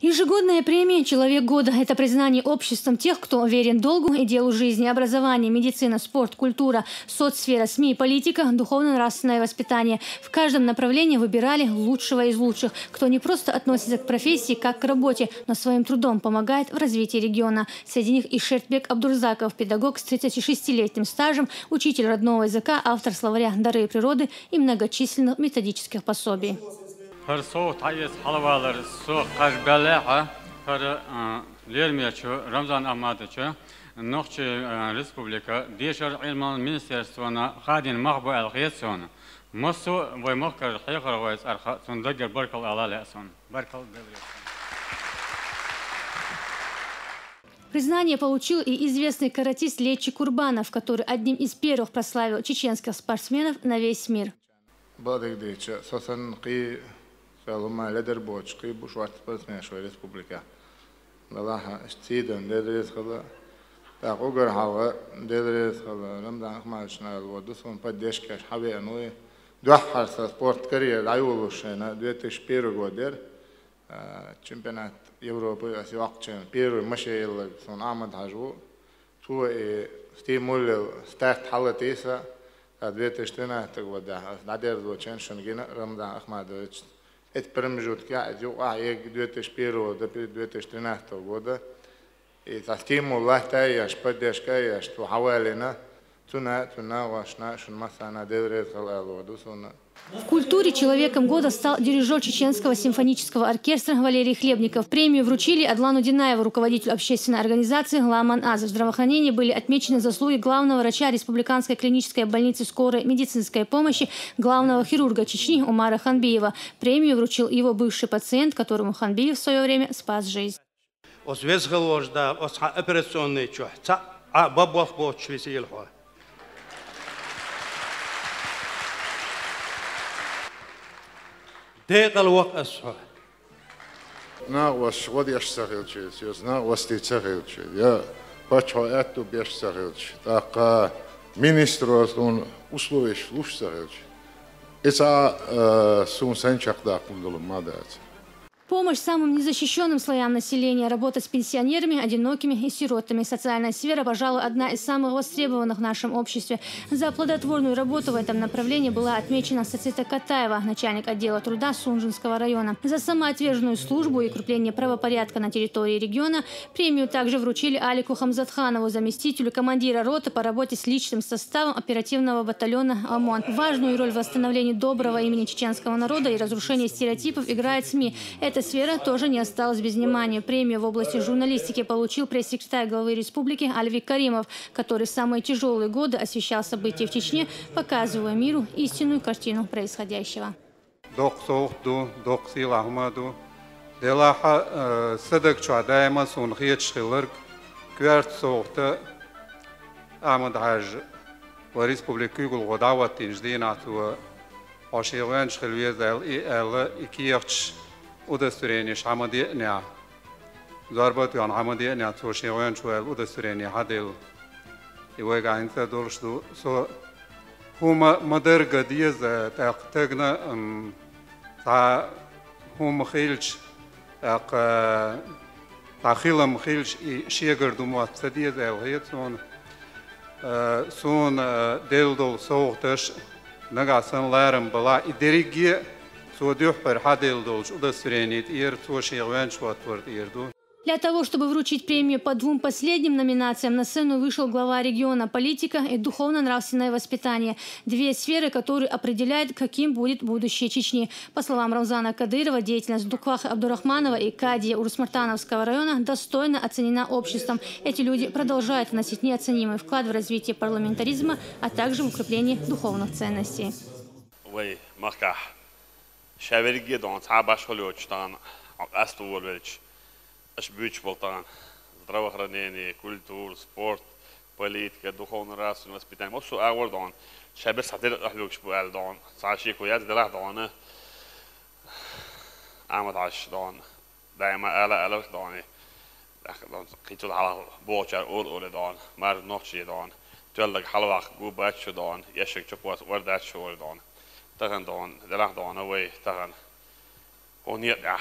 Ежегодная премия «Человек года» – это признание обществом тех, кто верен долгу и делу жизни. Образование, медицина, спорт, культура, соцсфера, СМИ, политика, духовно-нравственное воспитание. В каждом направлении выбирали лучшего из лучших, кто не просто относится к профессии как к работе, но своим трудом помогает в развитии региона. Среди них и Шертбек Абдурзаков, педагог с 36-летним стажем, учитель родного языка, автор словаря «Дары природы» и многочисленных методических пособий. Персот айс халвалар со кажбалеха пер лермячо Рамзан Ахмадовича нохче республика дешер илман министерство на хадин махбу алгетсон мосо ваймахкар хайхарвайс арха сундагер баркал алалесон баркал девлесон. Признание получил и известный каратист Лечи Курбанов, который одним из первых прославил чеченских спортсменов на весь мир. فالما لدر بوتش قيب وشوات برسمي شوي ريسبوبليكا للاها اشتيدن ديدريس خلا تاقوغر حلقة ديدريس خلا رمضان اخمال شنال ودوسون بديش كاش حبي انوي دوحر سبورت كارير عيولوشنا دويتش بيرو غودير تشامبيونات يوروبا اسي وقتين بيرو مشي يلا سون عمد حاجو تو ستيمول ستارت حلتيسا دويتش تنا تغودا نادر دوتشن شنجينا رمضان اخمادويتش Это промежутки, я 2001-2013 года, и со стимула я поддержка, я что хавалина, туна вашна, что масса делает халалодусуна. В культуре «Человеком года» стал дирижер Чеченского симфонического оркестра Валерий Хлебников. Премию вручили Адлану Динаеву, руководителю общественной организации «Ламан Аз». В здравоохранении были отмечены заслуги главного врача Республиканской клинической больницы скорой медицинской помощи, главного хирурга Чечни Умара Ханбиева. Премию вручил его бывший пациент, которому Ханбиев в свое время спас жизнь. دقيقة الوقت أسرع. ناقوس ودي أشتغل شيء، يوز ناقوس تشتغل شيء، يا بتشو أتو بيشتغل شيء، تاق министрос он условиеш луч штغل شيء. إذا سون سنشق دا كندل مادات. Помощь самым незащищенным слоям населения, работа с пенсионерами, одинокими и сиротами. Социальная сфера, пожалуй, одна из самых востребованных в нашем обществе. За плодотворную работу в этом направлении была отмечена Сацита Катаева, начальник отдела труда Сунжинского района. За самоотверженную службу и укрепление правопорядка на территории региона премию также вручили Алику Хамзатханову, заместителю командира роты по работе с личным составом оперативного батальона ОМОН. Важную роль в восстановлении доброго имени чеченского народа и разрушении стереотипов играет СМИ. Эта сфера тоже не осталась без внимания. Премию в области журналистики получил пресс-секретарь главы республики Альвик Каримов, который в самые тяжелые годы освещал события в Чечне, показывая миру истинную картину происходящего. удостоверение шамадия зарбату ан хамадия не отсошеван шуэл удостоверение хадел его ганца должно со хума модерга диез тактагна та хум хилч ак тахилам хилч и шегер думат садиез элхетсон сон делдол соохташ нагасан ларам бала идериги Для того, чтобы вручить премию по двум последним номинациям, на сцену вышел глава региона политика и духовно-нравственное воспитание. Две сферы, которые определяют, каким будет будущее Чечни. По словам Рамзана Кадырова, деятельность Дукваха Абдурахманова и Кадия Урусмартановского района достойно оценена обществом. Эти люди продолжают вносить неоценимый вклад в развитие парламентаризма, а также в укрепление духовных ценностей. شابريجي دون صعب أشغلوش طبعا أستوول بيتش أشبيش بلطان здравоохранение خرنيني كولتور سبورت بوليتيكا دخون راس وسبيتان مصو أول دون شابر صدر أحلوش بقال دون صاشي كويات دلاه دونه عمد عش دون دائما ألا دوني قيتول على بوشر أول دون مار نوتشي دون تولك حلوة جو باتشو دون يشك شبوس وردات شو دون تغن دون دلاه دون أوي تغن ونيا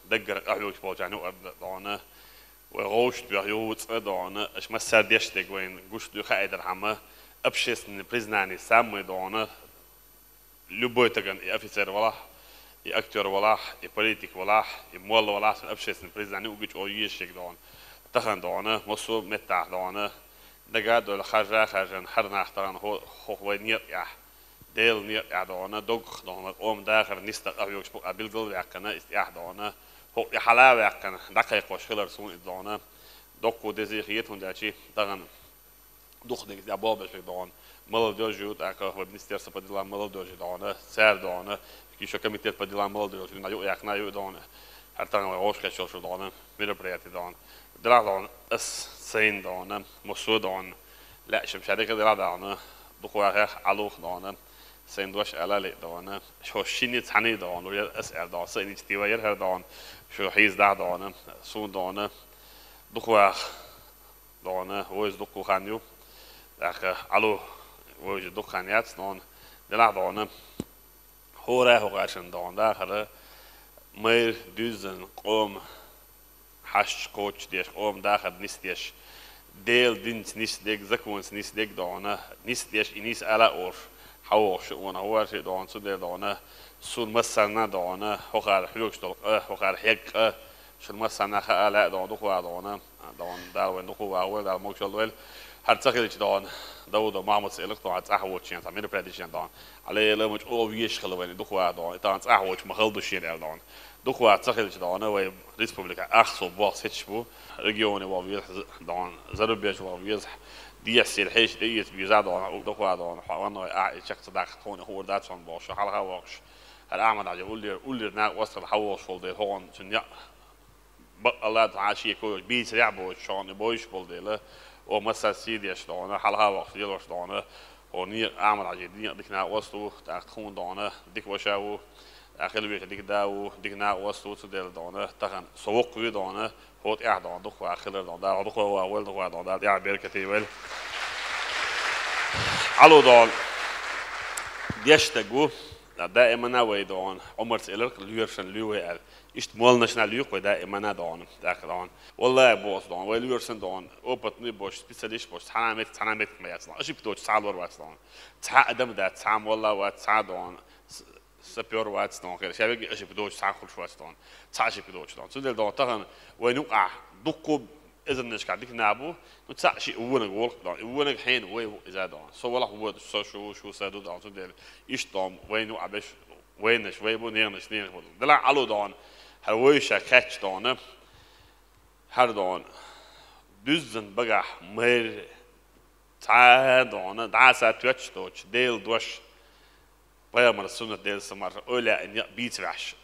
دقر أحيوش بوجانو دعنا وغوش بيهوت دعنا إيش ما سرديش تقوين قوش دو خايدر حما أبشيس نبرزناني سامي دعنا لبوتكن أفيسر ولا أكتر ولا بوليتيك ولا مول ولا أبشيس نبرزناني وقش أويش دعنا تخن دعنا مصو متع دعنا دقاد ولا خارجن حرنا اختارن هو نير يا ديل نير يا دعنا دوغ دعنا قوم داخل نست أحيوش بقابل يعكنا استياح دعنا هو يحلاوي يعكنا دقيق وشغلر سون دعنا دوكو دزيخيتهم داشي تغن دوخ ديك يا بابا شي دعنا ملودوجو تاكا هو بنستيرس بدلا ملودوجو دعنا سار دعنا كيشو كميتيت بدلا ملودوجو نايو يعكنا يو دعنا حتى غوش كشو شو دعنا ميربرياتي دعنا دلع دعنا اس سين دعنا مصو دعنا لا شو مش هذيك دلع دعنا دوخو علوخ دعنا سين دوش علالي دعنا شو شيني تحني دعنا ويا اسال دعنا سين يستوير هر دعنا شو حيز دعنا سون دعنا دوخو دعنا ويز دوخو خانيو داخل علو ويز دوخو خانيات دعنا دلع دعنا هو راه عشان دعنا داخل مير دوزن قوم حش كوتش ديش قوم داخل نستيش ديل دينت نستيك زكونس نستيك دعنا نستيش إنيس على أورف حوش وانا هو شيء دعنا سود دعنا سود مسنا دعنا هقال حلوش دلق هقال حيق شو مسنا خاله دعنا دخوا دعنا دار وين دخوا أول دار موكش الأول هرتسخيلش دعنا داود ومحمد سئلك دعنا تأحوش يعني تعمل بريديشن دعنا عليه لما تقول ويش خلوين دخوا دعنا دعنا تأحوش مخلدش يعني دعنا دخوا تأخذ دعنا ويا ريسبوبليكا أخصو باص هتشبو رجيوني وابيز دعنا زربيج وابيز ديسير حيش ديت بيزاد دعنا دخوا دعنا حوانا شخص داخل هون هو داتشون باش حالها واقش الأعمال على قول لي ناق وصل حواش فولدي هون تنيا الله تعاشي كوي بيس يعبو شان بويش فولدي له ومسا سيديش دعنا حالها واقش يلوش دعنا هوني أعمال على دي ديك ناق وصلوا تأخذون دعنا ديك وشاو آخر بيك ديك داو ديك ناق وصلوا تدل دعنا تخن سوق وي دعنا هوت دعنا دخوا آخر دعنا دخوا أول دخوا دعنا يا بيركتي ويل علو دعنا ديشتجو دائما نوي دعنا عمر سئلك ليرشن ليوه إشت مول نشنا ليوك دائما دعنا دعنا والله بوس دعنا وليرشن دعنا أوبتني بوش سبيساليش بوش تحنامت ما يصنع أشي بتوش تعالور واتصنع تعقدم ده تعم والله واتسع دعنا سبيور واتستون غير شابك أشي بدوش ساخل شو واتستون تعشي بدوش دون سودل دون تغن وينوقع دقو إذا نشكع ديك نابو نتعشي أولك ورق دون أولك حين وي إذا دون سو والله هو شو سادو دون سودل إيش دون وينوقع بش وينش ويبو نيرنش نيرنش دلع علو دون هرويشة كاتش دون هر دون دوزن بقى مير تعال دون دعسة توتش دوش ديل دوش ويامر السنة ديل سمر أولى إن بيت وحش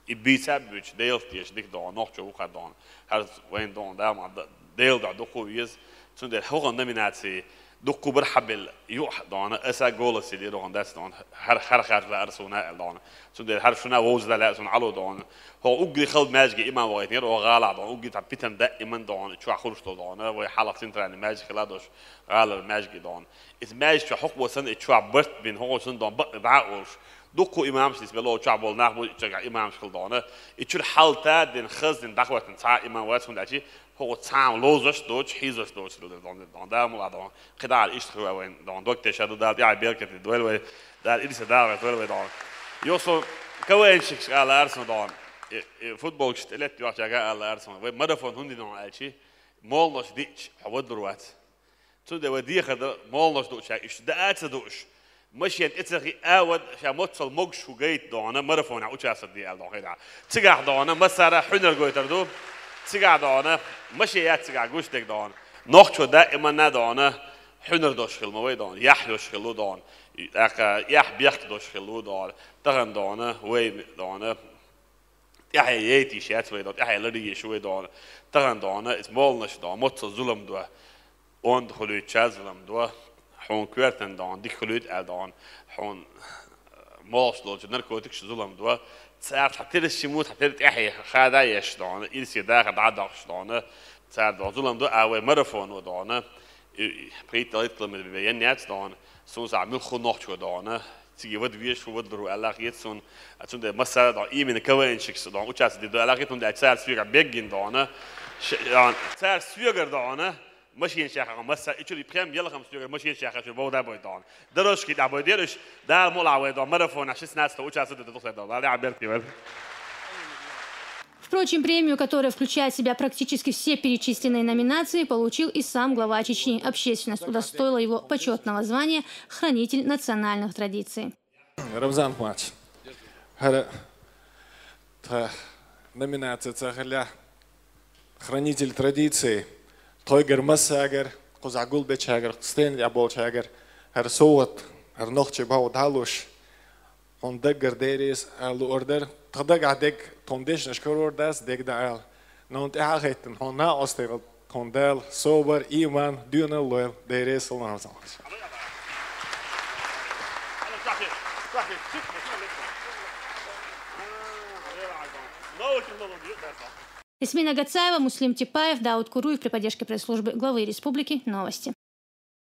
يبيت أبوش ديل تيش ديك دون نقطة وقت دون هذا وين دون ده مع ديل ده دكوا يز سند الحوغ نميناتي دكوا برحبل يوح دون أسا جول سيدي دون داس دون هر خارج لأرسونا دون سند هر شنا ووز ده لأرسون علو دون هو أوجي خلد ماجي إما وغير وغالع دون أوجي تبيتن دائما دون شو خرجت دون وحالة سنتر يعني ماجي خلادوش غالع ماجي دون إذا ماجي شو حقوق سن شو برت بين هو سن دون بعقوش دكوا إمام شيء بلو شعبول نحبو شجع إمام شكل دونه يشول حالته دين خزن دعوة تنتع إمام واسون داشي هو تعام لوزش دوش حيزش دوش دون ده ملا دون خداع الإشتراك وين دون دكتور شادو ده دي عبيرك دول وين ده إليس ده دول وين دون يوصل كوين شيء على أرسنال دون فوتبول شتلت يوحش على أرسنال وين مدفون هندي دون أشي مالناش ديش حود دروات تود ودي خد مالناش دوش إيش ده أتصدوش مشيت اتسخي اود شاموتصل موجش وجيت دعنا مرفون عوش أصدي على دعنا تجاه دعنا مسارة حنر جوي تردو تجاه دعنا مشيات تجاه جوش تك دعنا نقطة دائما ندعنا حنر دوش خل موي دعنا يح دوش خلو دعنا يح بيحك دوش خلو دعنا تغن دعنا وي دعنا يح ياتي شات وي دعنا يح لدي شوي دعنا تغن دعنا اسمالنش دعنا موتصل ظلم دوا وند خلوي تشاز ظلم دوا حون كوارتن دان ديك خلود أدان حون ماش لوج نركوتكش ظلم دوا ساعات حتى الشموت حتى تحيي خدايش دان إلسي داخل عداش دان ساعات ظلم دوا أو مرفون ودان بريت ليت كلمة بينيات دان سوز عمل خناق شو دان تيجي ود ويش ود رو علاقيت سون أتون ده مسألة دا إيمن كوين شخص دا وشاس ده علاقيتهم ده أكثر سوير بيجين دانا يعني أكثر سوير دانا ماشين شاخة مسألة إيشولي بخم يلا خم سوير ماشين شاخة شو بودا بيدان درش كده بيديرش ده مولع دا مرفون عشان ناس دا وشاس ده تصير دا لا عبرتي بس. Впрочем, премию, которая включает в себя практически все перечисленные номинации, получил и сам глава Чечни. Общественность удостоила его почетного звания «Хранитель национальных традиций». Рамзан Павлович, номинация «Хранитель традиций», «Тойгер Массагер», «Кузагул Бечагер», «Стен Яболчагер», «Соот», «Нохче Баудалуш», «Он Деггер Дерис», «Ордер», «Тадак Адек», «Тондеш Нешкорордас», «Дегдаал», «Нонт Ахеттен», «Хонна Остел», «Тондел», «Собер», «Иман», «Дюнел Лойл», «Дерис», «Рамзан». Ясмина Гацаева, Муслим Типаев, Дауд Куруев при поддержке пресс-службы главы республики. Новости.